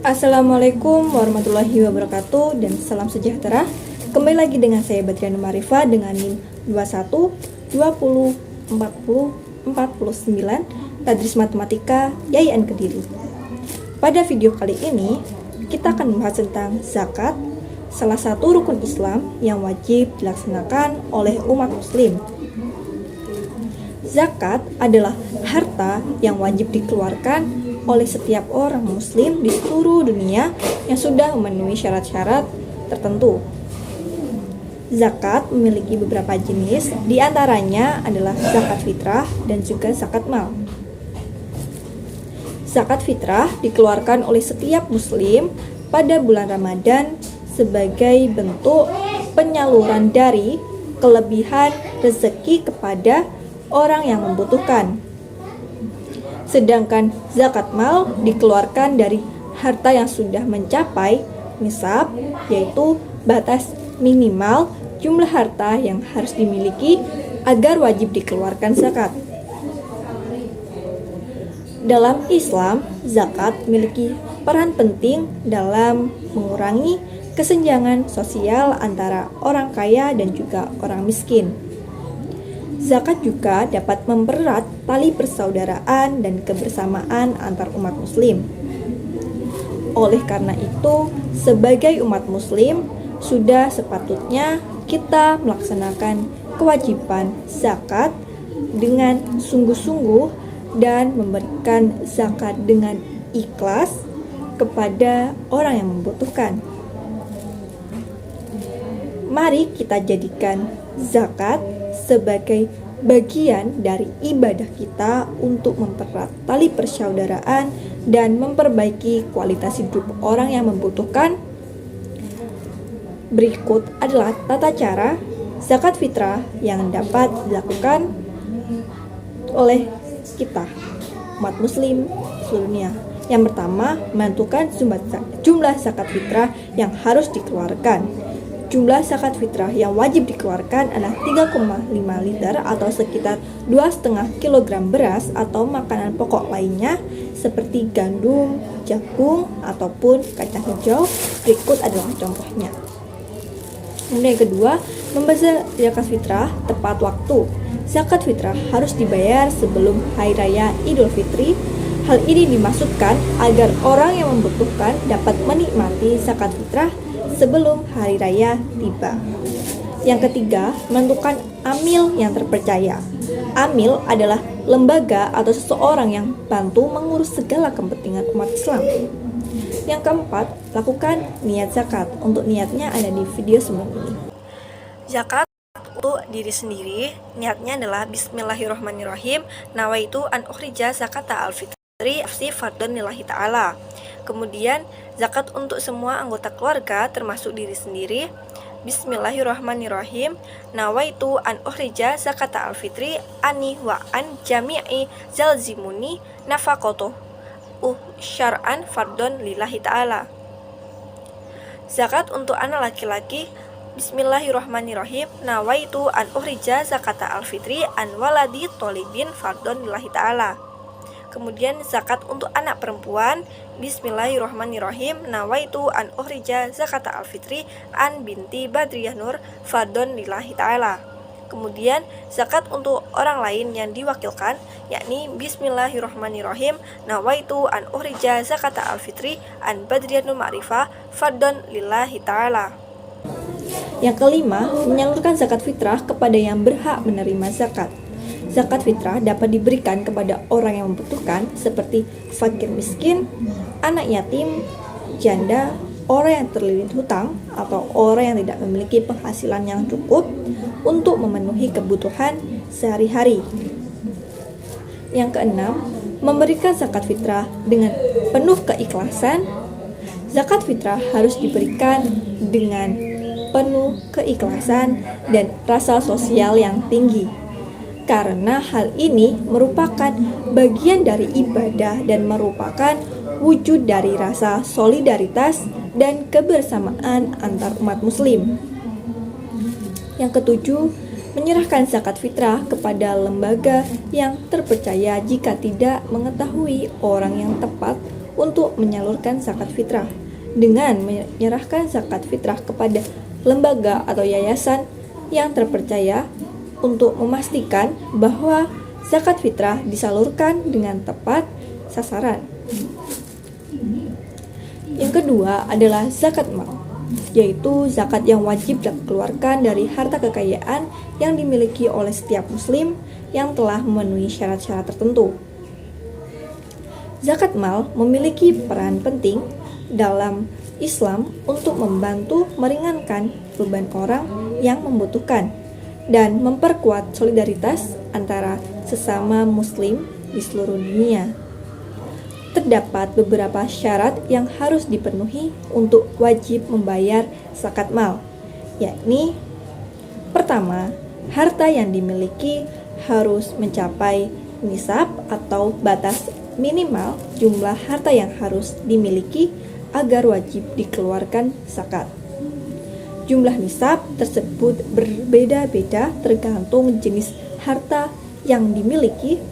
Assalamualaikum warahmatullahi wabarakatuh dan salam sejahtera. Kembali lagi dengan saya Badriana Marifa dengan NIM 21 20 40 49 Tadris Matematika YIN Kediri. Pada video kali ini kita akan membahas tentang zakat, salah satu rukun Islam yang wajib dilaksanakan oleh umat muslim. Zakat adalah harta yang wajib dikeluarkan oleh setiap orang muslim di seluruh dunia yang sudah memenuhi syarat-syarat tertentu. Zakat memiliki beberapa jenis, di antaranya adalah zakat fitrah dan juga zakat mal. Zakat fitrah dikeluarkan oleh setiap muslim pada bulan Ramadan sebagai bentuk penyaluran dari kelebihan rezeki kepada orang yang membutuhkan. Sedangkan zakat mal dikeluarkan dari harta yang sudah mencapai nisab, yaitu batas minimal jumlah harta yang harus dimiliki agar wajib dikeluarkan zakat. Dalam Islam, zakat memiliki peran penting dalam mengurangi kesenjangan sosial antara orang kaya dan juga orang miskin. Zakat juga dapat mempererat tali persaudaraan dan kebersamaan antar umat muslim. Oleh karena itu, sebagai umat muslim, sudah sepatutnya kita melaksanakan kewajiban zakat dengan sungguh-sungguh dan memberikan zakat dengan ikhlas kepada orang yang membutuhkan. Mari kita jadikan zakat sebagai bagian dari ibadah kita untuk mempererat tali persaudaraan dan memperbaiki kualitas hidup orang yang membutuhkan. Berikut adalah tata cara zakat fitrah yang dapat dilakukan oleh kita, umat muslim seluruh dunia. Yang pertama, menentukan jumlah zakat fitrah yang harus dikeluarkan. Jumlah zakat fitrah yang wajib dikeluarkan adalah 3,5 liter atau sekitar 2,5 kg beras atau makanan pokok lainnya seperti gandum, jagung, ataupun kacang hijau. Berikut adalah contohnya. Kemudian yang kedua, membayar zakat fitrah tepat waktu. Zakat fitrah harus dibayar sebelum Hari Raya Idul Fitri. Hal ini dimaksudkan agar orang yang membutuhkan dapat menikmati zakat fitrah sebelum hari raya tiba. Yang ketiga, menentukan amil yang terpercaya. Amil adalah lembaga atau seseorang yang bantu mengurus segala kepentingan umat Islam. Yang keempat, lakukan niat zakat. Untuk niatnya ada di video sebelum ini. Zakat untuk diri sendiri, niatnya adalah Bismillahirrahmanirrahim. Nawaitu an ukhrija zakata al-fitri fardhon lillahi ta'ala. Kemudian zakat untuk semua anggota keluarga termasuk diri sendiri. Bismillahirrahmanirrahim. Nawaitu an ukhrija zakata al-fitri ani wa an jami'i zalzimuni nafaqatuh syar'an fardhon lillahi ta'ala. Zakat untuk anak laki-laki. Bismillahirrahmanirrahim. Nawaitu an ukhrija zakata al-fitri an waladi tolibin fardhon lillahi ta'ala. Kemudian zakat untuk anak perempuan. Bismillahirrahmanirrahim. Nawaitu an ukhrija zakata al-fitri an binti Badriyah Nur fardhon lillahi ta'ala. Kemudian zakat untuk orang lain yang diwakilkan, yakni Bismillahirrahmanirrahim. Nawaitu an ukhrija zakata al-fitri an Badriyah Nur Ma'rifah fardhon lillahi ta'ala. Yang kelima, menyalurkan zakat fitrah kepada yang berhak menerima zakat. Zakat fitrah dapat diberikan kepada orang yang membutuhkan seperti fakir miskin, anak yatim, janda, orang yang terlilit hutang, atau orang yang tidak memiliki penghasilan yang cukup untuk memenuhi kebutuhan sehari-hari. Yang keenam, memberikan zakat fitrah dengan penuh keikhlasan. Zakat fitrah harus diberikan dengan penuh keikhlasan dan rasa sosial yang tinggi. Karena hal ini merupakan bagian dari ibadah dan merupakan wujud dari rasa solidaritas dan kebersamaan antar umat muslim. Yang ketujuh, menyerahkan zakat fitrah kepada lembaga yang terpercaya jika tidak mengetahui orang yang tepat untuk menyalurkan zakat fitrah dengan menyerahkan zakat fitrah kepada lembaga atau yayasan yang terpercaya untuk memastikan bahwa zakat fitrah disalurkan dengan tepat sasaran. Yang kedua adalah zakat mal, yaitu zakat yang wajib dikeluarkan dari harta kekayaan yang dimiliki oleh setiap muslim yang telah memenuhi syarat-syarat tertentu. Zakat mal memiliki peran penting dalam Islam untuk membantu meringankan beban orang yang membutuhkan dan memperkuat solidaritas antara sesama muslim di seluruh dunia. Terdapat beberapa syarat yang harus dipenuhi untuk wajib membayar zakat mal, yakni pertama, harta yang dimiliki harus mencapai nisab atau batas minimal jumlah harta yang harus dimiliki agar wajib dikeluarkan zakat. Jumlah nisab tersebut berbeda-beda tergantung jenis harta yang dimiliki.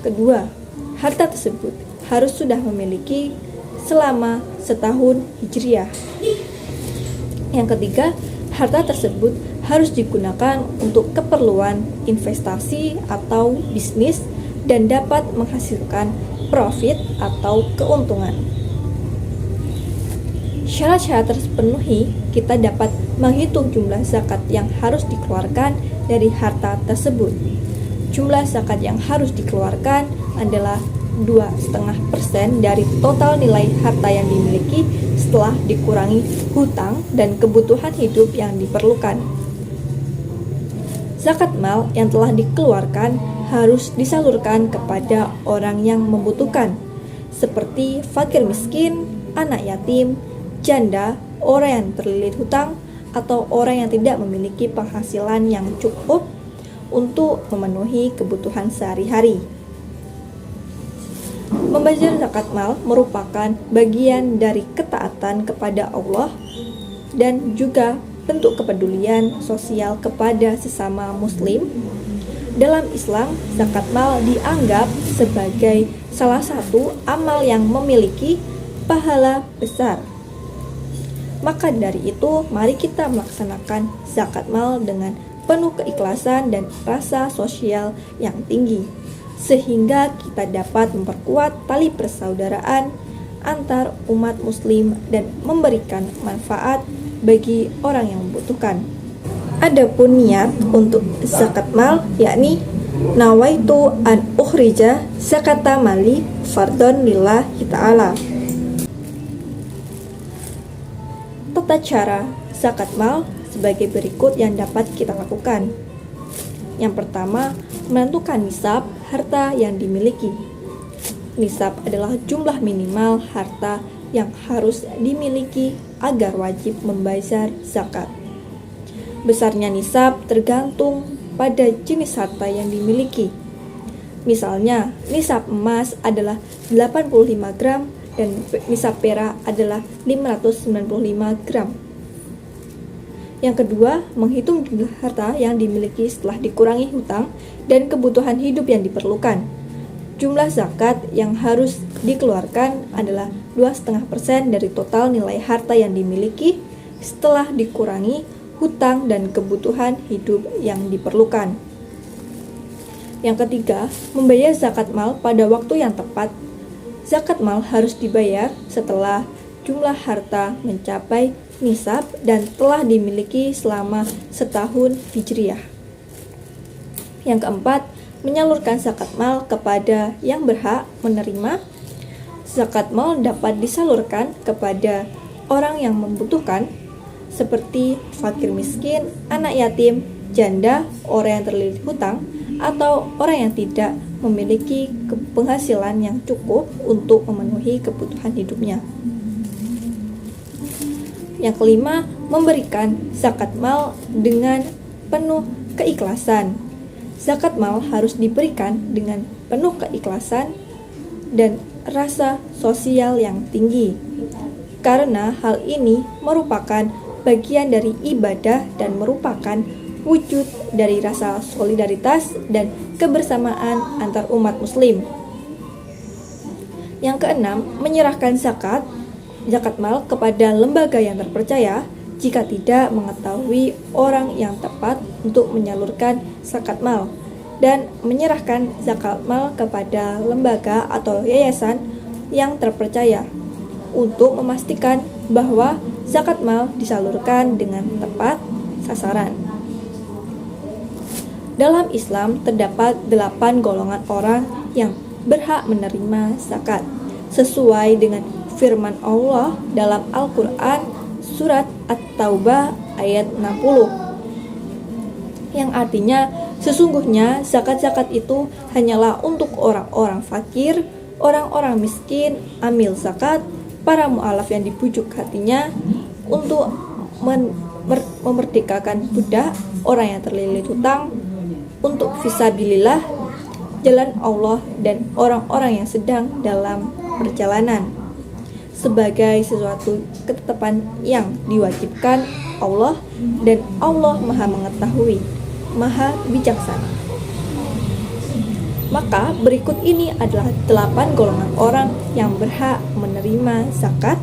Kedua, harta tersebut harus sudah memiliki selama setahun hijriah. Yang ketiga, harta tersebut harus digunakan untuk keperluan investasi atau bisnis dan dapat menghasilkan profit atau keuntungan. Syarat-syarat terpenuhi, kita dapat menghitung jumlah zakat yang harus dikeluarkan dari harta tersebut. Jumlah zakat yang harus dikeluarkan adalah 2,5% dari total nilai harta yang dimiliki setelah dikurangi hutang dan kebutuhan hidup yang diperlukan. Zakat mal yang telah dikeluarkan harus disalurkan kepada orang yang membutuhkan, seperti fakir miskin, anak yatim, janda, orang yang terlilit hutang, atau orang yang tidak memiliki penghasilan yang cukup untuk memenuhi kebutuhan sehari-hari. Membayar zakat mal merupakan bagian dari ketaatan kepada Allah dan juga bentuk kepedulian sosial kepada sesama muslim. Dalam Islam, zakat mal dianggap sebagai salah satu amal yang memiliki pahala besar. Maka dari itu, mari kita melaksanakan zakat mal dengan penuh keikhlasan dan rasa sosial yang tinggi, sehingga kita dapat memperkuat tali persaudaraan antar umat muslim dan memberikan manfaat bagi orang yang membutuhkan. Adapun niat untuk zakat mal, yakni nawaitu an ukhrija zakata mali fardhon lillahi ta'ala. Tata cara zakat mal sebagai berikut yang dapat kita lakukan. Yang pertama, menentukan nisab harta yang dimiliki. Nisab adalah jumlah minimal harta yang harus dimiliki agar wajib membayar zakat. Besarnya nisab tergantung pada jenis harta yang dimiliki. Misalnya, nisab emas adalah 85 gram dan nisab perak adalah 595 gram. Yang kedua, menghitung jumlah harta yang dimiliki setelah dikurangi hutang dan kebutuhan hidup yang diperlukan. Jumlah zakat yang harus dikeluarkan adalah 2,5% dari total nilai harta yang dimiliki setelah dikurangi hutang dan kebutuhan hidup yang diperlukan. Yang ketiga, membayar zakat mal pada waktu yang tepat. Zakat mal harus dibayar setelah jumlah harta mencapai nisab dan telah dimiliki selama setahun hijriah. Yang keempat, menyalurkan zakat mal kepada yang berhak menerima. Zakat mal dapat disalurkan kepada orang yang membutuhkan, seperti fakir miskin, anak yatim, janda, orang yang terlilit hutang, atau orang yang tidak memiliki penghasilan yang cukup untuk memenuhi kebutuhan hidupnya. Yang kelima, memberikan zakat mal dengan penuh keikhlasan. Zakat mal harus diberikan dengan penuh keikhlasan dan rasa sosial yang tinggi, karena hal ini merupakan bagian dari ibadah dan merupakan wujud dari rasa solidaritas dan kebersamaan antar umat muslim. Yang keenam, menyerahkan zakat mal kepada lembaga yang terpercaya jika tidak mengetahui orang yang tepat untuk menyalurkan zakat mal, dan menyerahkan zakat mal kepada lembaga atau yayasan yang terpercaya untuk memastikan bahwa zakat mal disalurkan dengan tepat sasaran. Dalam Islam terdapat 8 golongan orang yang berhak menerima zakat sesuai dengan firman Allah dalam Al-Quran surat At-Taubah ayat 60, yang artinya sesungguhnya zakat-zakat itu hanyalah untuk orang-orang fakir, orang-orang miskin, amil zakat, para mu'alaf yang dibujuk hatinya, untuk memerdekakan budak, orang yang terlilit hutang, untuk fisabilillah, jalan Allah, dan orang-orang yang sedang dalam perjalanan, sebagai sesuatu ketetapan yang diwajibkan Allah, dan Allah Maha Mengetahui, Maha Bijaksana. Maka berikut ini adalah 8 golongan orang yang berhak menerima zakat.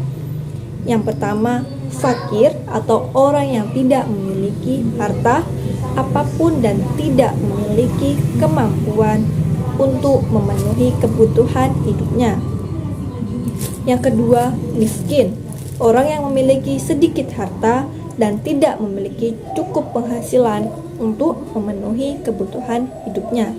Yang pertama, fakir atau orang yang tidak memiliki harta apapun dan tidak memiliki kemampuan untuk memenuhi kebutuhan hidupnya. Yang kedua, miskin, orang yang memiliki sedikit harta dan tidak memiliki cukup penghasilan untuk memenuhi kebutuhan hidupnya.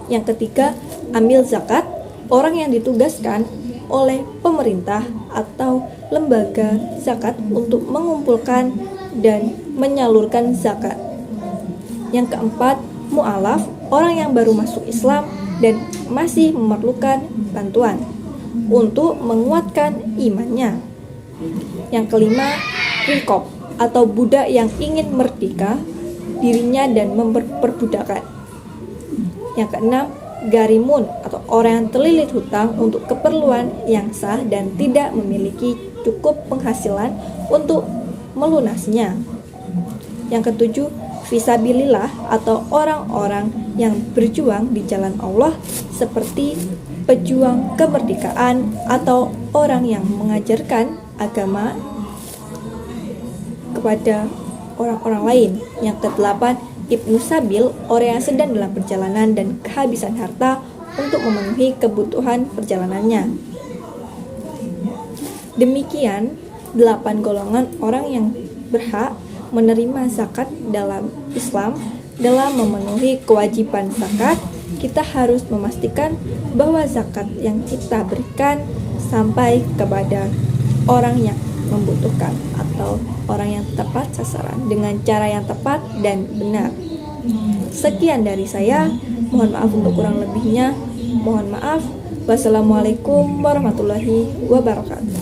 Yang ketiga, amil zakat, orang yang ditugaskan oleh pemerintah atau lembaga zakat untuk mengumpulkan dan menyalurkan zakat. Yang keempat, mu'alaf, orang yang baru masuk Islam dan masih memerlukan bantuan untuk menguatkan imannya. Yang kelima, rikob atau budak yang ingin merdeka dirinya dan memperbudakan. Yang keenam, garimun atau orang yang terlilit hutang untuk keperluan yang sah dan tidak memiliki cukup penghasilan untuk melunasinya. Yang ketujuh, fisabilillah atau orang-orang yang berjuang di jalan Allah seperti pejuang kemerdekaan atau orang yang mengajarkan agama kepada orang-orang lain. Yang kedelapan, ibnu sabil, orang yang sedang dalam perjalanan dan kehabisan harta untuk memenuhi kebutuhan perjalanannya. Demikian 8 golongan orang yang berhak menerima zakat dalam Islam. Dalam memenuhi kewajiban zakat, kita harus memastikan bahwa zakat yang kita berikan sampai kepada orang yang membutuhkan atau orang yang tepat sasaran dengan cara yang tepat dan benar. Sekian dari saya, mohon maaf untuk kurang lebihnya. Mohon maaf. Wassalamualaikum warahmatullahi wabarakatuh.